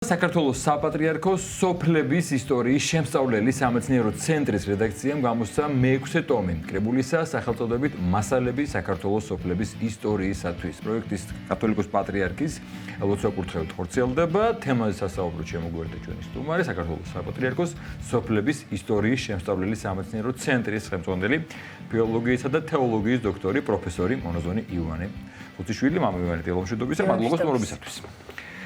საქართველოს საპატრიარქოს სოფლების ისტორიის შემსწავლელი სამეცნიერო ცენტრის რედაქციამ გამოსცა მე-6 ტომი კრებულისა სახელწოდებით მასალები საქართველოს სოფლების ისტორიისათვის. პროექტის კათოლიკოს პატრიარქის ლოცვა-კურთხევით ხორციელდება. თემაზე სასაუბრო შემოგვერდა ჩვენი სტუმარი საქართველოს საპატრიარქოს სოფლების ისტორიის შემსწავლელი სამეცნიერო ცენტრის ხელმძღვანელი ბიოლოგიისა და თეოლოგიის დოქტორი პროფესორი მონოზონი ივანე ხუციშვილი. მამივანე ტელეშედობისა მადლობა სტუმრობისათვის.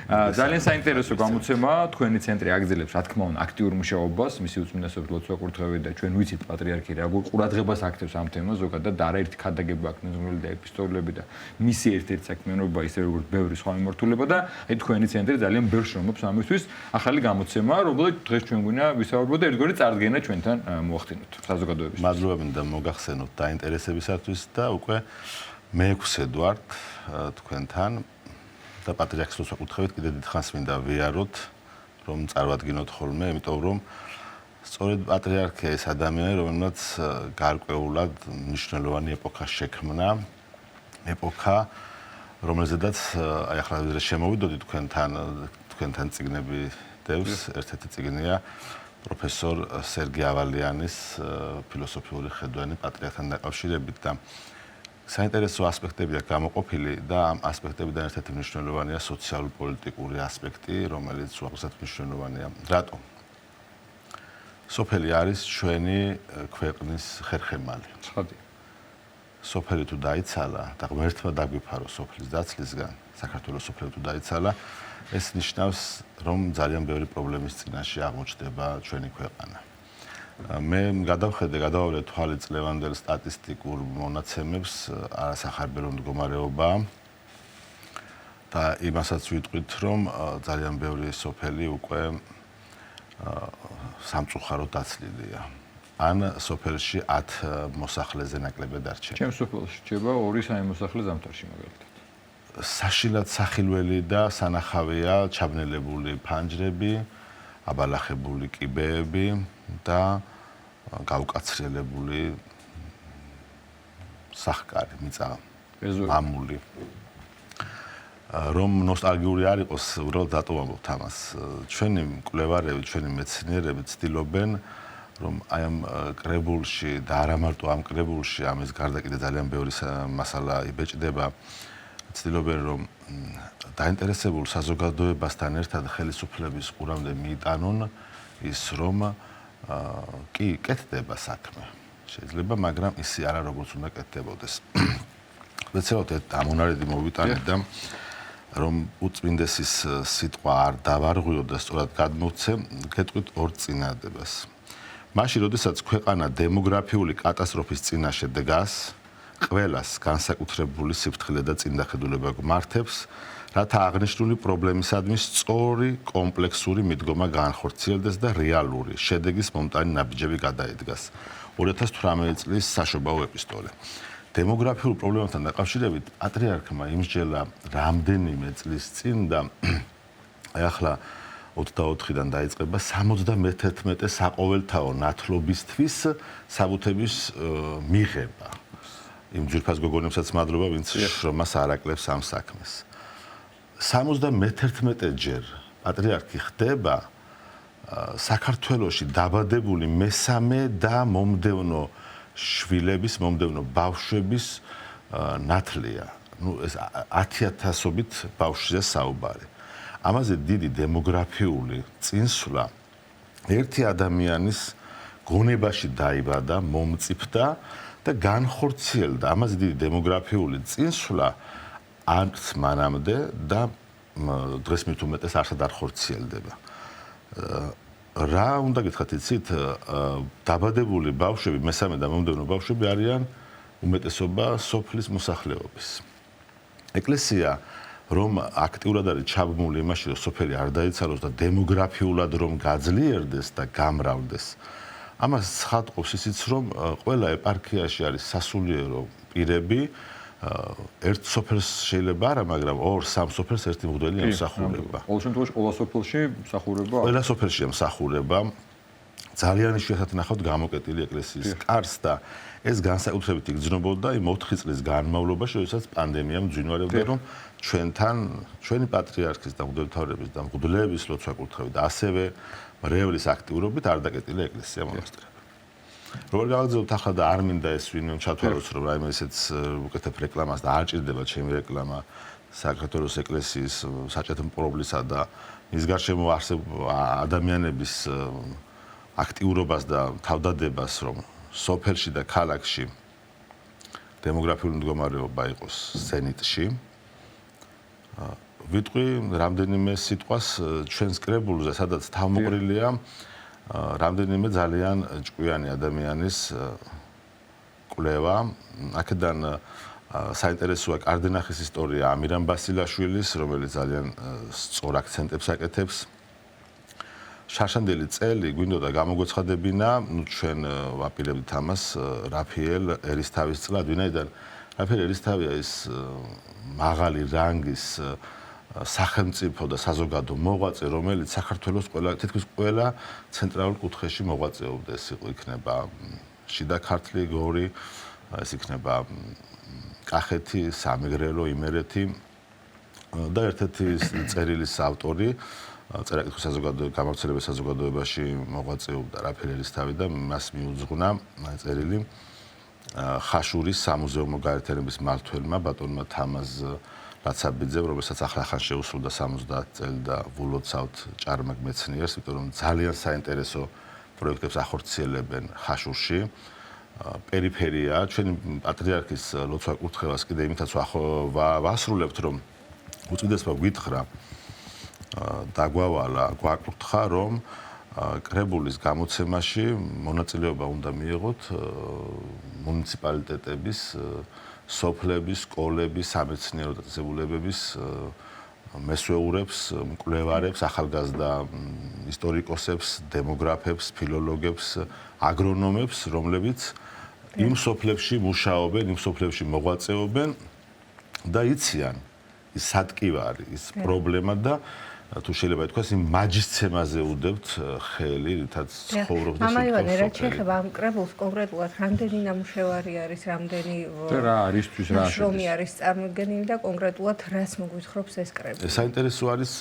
ძალიან საინტერესო გამოცემა თქვენი ცენტრი აგრძელებს რა თქმა უნდა აქტიურ მუშაობას მისი უწმინდესობის ლოცვა-კურთხევით და ჩვენ ვიცით პატრიარქი რა ყურადღებას აქცევს ამ თემას ზოგადად არაერთი ქადაგება აქვს ნეზმული და ეპისტოლები და მისი ერთ-ერთი საქმიანობა ისე როგორც ბევრი სხვა მიმართულება და აი თქვენი ცენტრი ძალიან ბევრს შრომობს ამისთვის ახალი გამოცემა რომელიც დღეს ჩვენ გვინდა ვისაუბროთ და ერთგვარი წარდგენა ჩვენთან მოახდინოთ საზოგადოებისთვის. მადლობა მინდა მოგახსენოთ დაინტერესებისათვის და უკვე მე-6 ვართ თქვენთან და პატრიარქის ლოცვა-კურთხევით კიდე დიდხანს მინდა ვიაროთ, რომ წარვადგინოთ ხოლმე, იმიტომ რომ სწორედ პატრიარქია ეს ადამიანი, რომელმაც გარკვეულად მნიშვნელოვანი ეპოქა შექმნა, ეპოქა, რომელზედაც აი ახლა შემოვიდოდი თქვენთან წიგნები დევს, ერთ-ერთი წიგნია პროფესორ სერგი ავალიანის ფილოსოფიური ხედვანი პატრიარქთან დაკავშირებით და საინტერესო ასპექტებია გამოყოფილი და ამ ასპექტებიდან ერთ-ერთი მნიშვნელოვანია სოციალურ-პოლიტიკური ასპექტი, რომელიც უახლოესად მნიშვნელოვანია. რატო? სოფელი არის ჩვენი ქვეყნის ხერხემალი. ცხადია. სოფელი თუ დაიცალა და ღმერთმა დაგვიფარო სოფლის დაცლისგან, საქართველოს სოფელი თუ დაიცალა, ეს ნიშნავს, რომ ძალიან ბევრი პრობლემის წინაშე აღმოჩნდება ჩვენი ქვეყანა. მე გადავავლე თვალით წლევანდელ სტატისტიკურ მონაცემებს არასახარბიელო მდგომარეობა და იმასაც ვიტყვით, რომ ძალიან ბევრი სოფელი უკვე სამწუხაროდ დაცლილია. ან სოფელში 10 მოსახლეზე ნაკლებად დარჩენილი. ჩემ სოფელში რჩება 2-3 მოსახლე ზამთარში მაგალითად. საშინლად სახილველი და სანახავია ჩაბნელებული ფანჯრები, აბალახებული კიბეები და გაუკაცრიელებული სახკარი, მიწა მამული. რომ ნოსტალგიური არ იყოს, უბრალოდ დატოვებთ ამას. ჩვენი მკვლევარები, ჩვენი მეცნიერები ცდილობენ, რომ აი ამ კრებულში და არა მარტო ამ კრებულში, ამის გარდა კიდე ძალიან ბევრი მასალა იბეჭდება. ცდილობენ, რომ დაინტერესებულ საზოგადოებასთან ერთად ხელისუფლების ყურამდე მიიტანონ ის, რომ კი, კეთდება საქმე. შეიძლება, მაგრამ ისე არა, როგორც უნდა კეთდებოდეს. ვეცებოთ ამონარიდი მოვიტანეთ და რომ უწმინდესის სიტყვა არ დავარღვიო და სწორად გადმოვცე, გეტყვით ორ წინადადებას. მაშინ, როდესაც ქვეყანა დემოგრაფიული კატასტროფის წინაშე დგას, ყველას განსაკუთრებული სიფრთხილე და წინდახედულება გვმართებს, რათა აღნიშნული პრობლემისადმი სწორი კომპლექსური მიდგომა განხორციელდეს და რეალური შედეგის მომტანი ნაბიჯები გადაედგას. 2018 წლის საშობაო ეპისტოლე. დემოგრაფიულ პრობლემასთან დაკავშირებით პატრიარქმა იმსჯელა რამდენიმე წლის წინ და აი ახლა 24-დან დაიწყება 71 საყოველთაო ნათლობისთვის საბუთების მიღება. იმ ძვირფას გოგონებსაც მადლობა, ვინც შრომას არაკლებს ამ საქმეს. 71 ჯერ პატრიარქი ხდება საქართველოში დაბადებული მესამე და მომდევნო შვილების, მომდევნო ბავშვების ნათლია. ეს 10,000-ობით ბავშვია საუბარი. ამაზე დიდი დემოგრაფიული წინსვლა ერთი ადამიანის გონებაში დაიბადა, მომწიფდა და განხორციელდა. ამაზე დიდი დემოგრაფიული წინსვლა არც მანამდე და დღეს მით უმეტეს არსად არ ხორციელდება. რა უნდა გითხრათ, იცით, დაბადებული ბავშვები, მესამე და მომდევნო ბავშვები არიან უმეტესობა სოფლის მოსახლეობის. ეკლესია რომ აქტიურად არის ჩაბმული იმაში, რომ სოფელი არ დაიცალოს და დემოგრაფიულად რომ გაძლიერდეს და გამრავლდეს. ამას ცხადყოფს ისიც, რომ ყველა ეპარქიაში არის სასულიერო პირები, ერთ სოფელს შეიძლება არა, მაგრამ 2-3 სოფელს ერთი მღვდელი ემსახურება. ყოველ შემთხვევაში ყველა სოფელში მსახურება. ყველა სოფელში ემსახურება. ძალიან იშვიათად ნახავთ გამოკეტილი ეკლესიის კარს და ეს განსაკუთრებით იგრძნობოდა იმ 4 წლის განმავლობაში, როდესაც პანდემია მძვინვარებდა, რომ ჩვენი პატრიარქის და მღვდელმთავრების და მღვდლების ლოცვა კურთხევით და ასევე მრევლის აქტიურობით არ დაკეტილა ეკლესია მონასტრები. როგორ გავაგზავნოთ ახლა და არ მინდა ეს ვინმე ჩათვალოს, რომ რაიმე ესეც უკეთებ რეკლამას და არ ჭირდება ჩემი რეკლამა საქართველოს ეკლესიის საჭირო პრობლემისა და მის გარშემო არსებულ ადამიანების აქტიურობას და თავდადებას, რომ სოფელში და ქალაქში დემოგრაფიული მდგომარეობა იყოს ზენიტში. ვიტყვი რამდენიმე სიტყვას ჩვენს კრებულზე, სადაც თავმოყრილია რამდენიმე ძალიან ჭკვიანი ადამიანის კვლევა. აქედან საინტერესოა კარდენახის ისტორია ამირან ბასილაშვილის, რომელიც ძალიან სწორ აქცენტებს აკეთებს. შარშანდელი წელი გვინდოდა გამოგვეცხადებინა, ჩვენ ვაპირებდით ამას რაფიელ ერისთავის წლად, ვინაიდან რაფიელ ერისთავია ის მაღალი რანგის სახელმწიფო და საზოგადო მოღვაწე, რომელიც საქართველოს თითქმის ყველა ცენტრალურ კუთხეში მოღვაწეობდა. ეს იქნება შიდა ქართლი, გორი, ეს იქნება კახეთი, სამეგრელო, იმერეთი და ერთ-ერთი წერილის ავტორი წერა-კითხვის საზოგადო გამავრცელების საზოგადოებაში მოღვაწეობდა რაფიელ ერისთავი და მას მიუძღვნა წერილი ხაშურის სამუზეუმო გაერთიანების მმართველმა ბატონმა თამაზ ლაცაბიძემ, რომელსაც ახლახან შეუსრულდა 70 წელი და ვულოცავთ ჭარმაკ მეცნიერს, იმიტომ რომ ძალიან საინტერესო პროექტებს ახორციელებენ ხაშურში. პერიფერია, ჩვენი პატრიარქის ლოცვა კურთხევას კიდე იმითაც ვასრულებთ, რომ უწმიდესმა გვითხრა დაგვავალა, გვაკურთხა, რომ კრებულის გამოცემაში მონაწილეობა უნდა მიიღოთ მუნიციპალიტეტების, სოფლების, სკოლების, სამეცნიერო დაწესებულებების მესვეურებს, მკვლევარებს, ახალგაზრდა ისტორიკოსებს, დემოგრაფებს, ფილოლოგებს, აგრონომებს, რომლებიც იმ სოფლებში მუშაობენ, იმ სოფლებში მოღვაწეობენ და იციან ის სატკივარი, ის პრობლემა და თუ შეიძლება ითქვას, იმ მაჯისცემაზე უდებთ ხელი, რითაც ცხოვრობს და მამაივანე, რაც შეეხება ამ კრებულს კონკრეტულად, რამდენი ნამუშევარი არის, რამდენი რა არისთვის რა შრომი არის წარმოდგენილი და კონკრეტულად რას მოგვითხრობს ეს კრებული? საინტერესო არის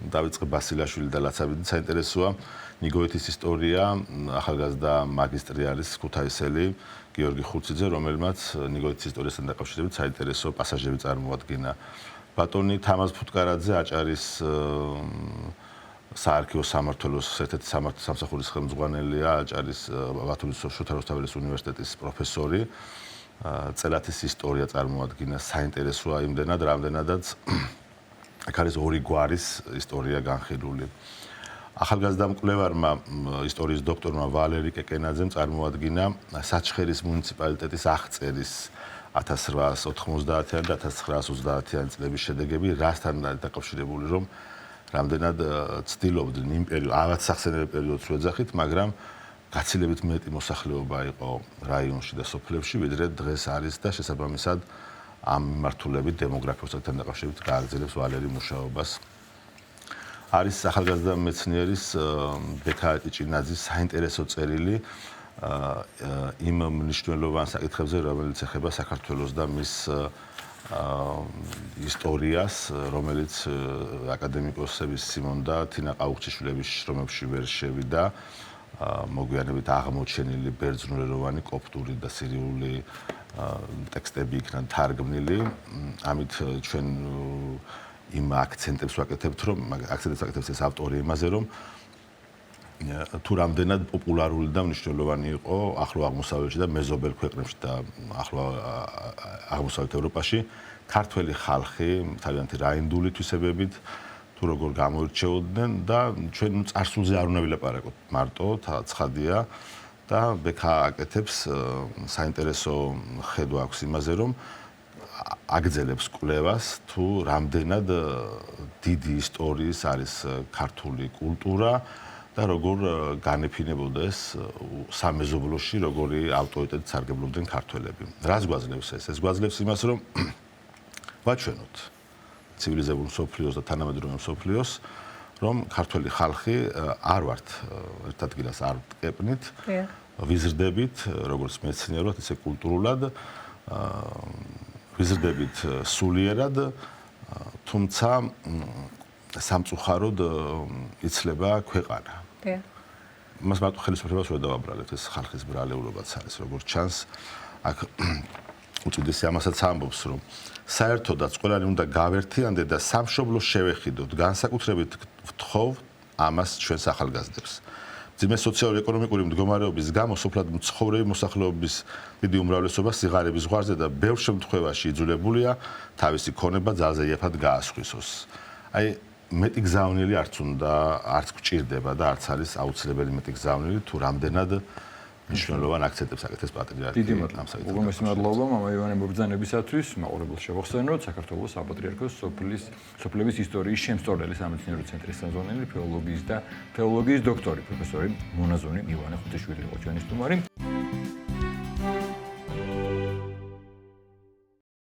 დავიწყე ბასილაშვილი და ლაცაბიძე, საინტერესოა ნიგოეთის ისტორია, ახალგაზრდა მაგისტრი არის ქუთაისელი გიორგი ხურციძე, რომელმაც ნიგოეთის ისტორიასთან დაკავშირებით საინტერესო პასაჟები წარმოადგინა. ბატონი თამაზ ფუტკარაძე აჭარის საარქივო სამმართველოს ერთ-ერთი სამსახურის ხელმძღვანელია, აჭარის ბათუმის შოთა რუსთაველის უნივერსიტეტის პროფესორი. წელათის ისტორია წარმოადგინა, საინტერესოა იმდენად, რამდენადაც აქ არის ორი გვარის ისტორია განხილული. ახალგაზრდა მკვლევარმა, ისტორიის დოქტორმა ვალერი კეკენაძემ წარმოადგინა საჩხერის მუნიციპალიტეტის აღწერის 1890-იან და 1930-იან წლების შედეგები, რასთან დაკავშირებული, რომ რამდენად ცდილობდნენ იმ ავადსახსენებელ პერიოდს ვეძახით, მაგრამ გაცილებით მეტი მოსახლეობა იყო რაიონში და სოფლებში, ვიდრე დღეს არის და შესაბამისად ამ მიმართულებით დემოგრაფიასთან დაკავშირებით გააგრძელებს ვალერი მუშაობას. არის ახალგაზრდა მეცნიერის ბექა ჭიჭინაძის საინტერესო წერილი იმ მნიშვნელოვან საკითხებზე, რომელიც ეხება საქართველოს და მის ისტორიას, რომელიც აკადემიკოსების სიმონ და თინა ყაუხჩიშვილების შრომებში ვერ შევიდა, მოგვიანებით აღმოჩენილი ბერძნულენოვანი, კოპტური და სირიული ტექსტები იქნა თარგმნილი. ამით ჩვენ იმ აქცენტებს ვაკეთებთ, რომ ეს ავტორი იმაზე, რომ თუ რამდენად პოპულარული და მნიშვნელოვანი იყო ახლო აღმოსავლეთში და მეზობელ ქვეყნებში და ახლო აღმოსავლეთ ევროპაში ქართველი ხალხი თავიანთი რაინდული თვისებებით თუ როგორ გამოირჩეოდნენ და ჩვენ წარსულზე არ უნდა ვილაპარაკოთ მარტო, ცხადია და ბექა აკეთებს საინტერესო ხედვა აქვს იმაზე, რომ აგრძელებს კვლევას თუ რამდენად დიდი ისტორიის არის ქართული კულტურა და როგორ განეფინებოდა ეს სამეზობლოში, როგორი ავტორიტეტით სარგებლობდნენ ქართველები. რას გვაძლევს ეს? ეს გვაძლევს იმას, რომ ვაჩვენოთ ცივილიზებულ მსოფლიოს და თანამედროვე მსოფლიოს რომ ქართველი ხალხი არ ვართ ერთ ადგილას არ ვკეპნით, ვიზრდებით, როგორც მეცნიერულად, ისე კულტურულად, ვიზრდებით სულიერად, თუმცა სამწუხაროდ იცლება ქვეყანა. მას მარტო ხელისუფლებას ვერ დავაბრალეთ, ეს ხალხის ბრალეულობაც არის, როგორც ჩანს, აქ უწვდისი ამასაც ამბობს, რომ საერთოდაც ყველანი უნდა გავერთიანდეთ და სამშობლოს შევეხიდოთ, განსაკუთრებით ვთხოვ ამას ჩვენს ახალგაზრდებს. ძიმე სოციალურ-ეკონომიკური მდგომარეობის გამო სოფლად მცხოვრები მოსახლეობის დიდი უმრავლესობა სიღარიბის ზღვარზე და ბევრ შემთხვევაში იძულებულია თავისი ქონება ძალზე იაფად გაასხვისოს. აი მეტი გზავნილი არც გვჭირდება და არც არის აუცილებელი მეტი გზავნილი თუ რამდენად მნიშვნელოვან აქცენტებს აკეთებს პატრიარქი. დიდი მადლობა. უგემესი მადლობა მამა ივანე მობრძანებისათვის. მაყურებელს შევახსენოთ საქართველოს საპატრიარქოს სოფლების ისტორიის შემსწავლელი სამეცნიერო ცენტრის საზონელი ფილოლოგიის და თეოლოგიის დოქტორი პროფესორი მონაზონი ივანე ხუთიშვილი იყო ჩვენი სტუმარი.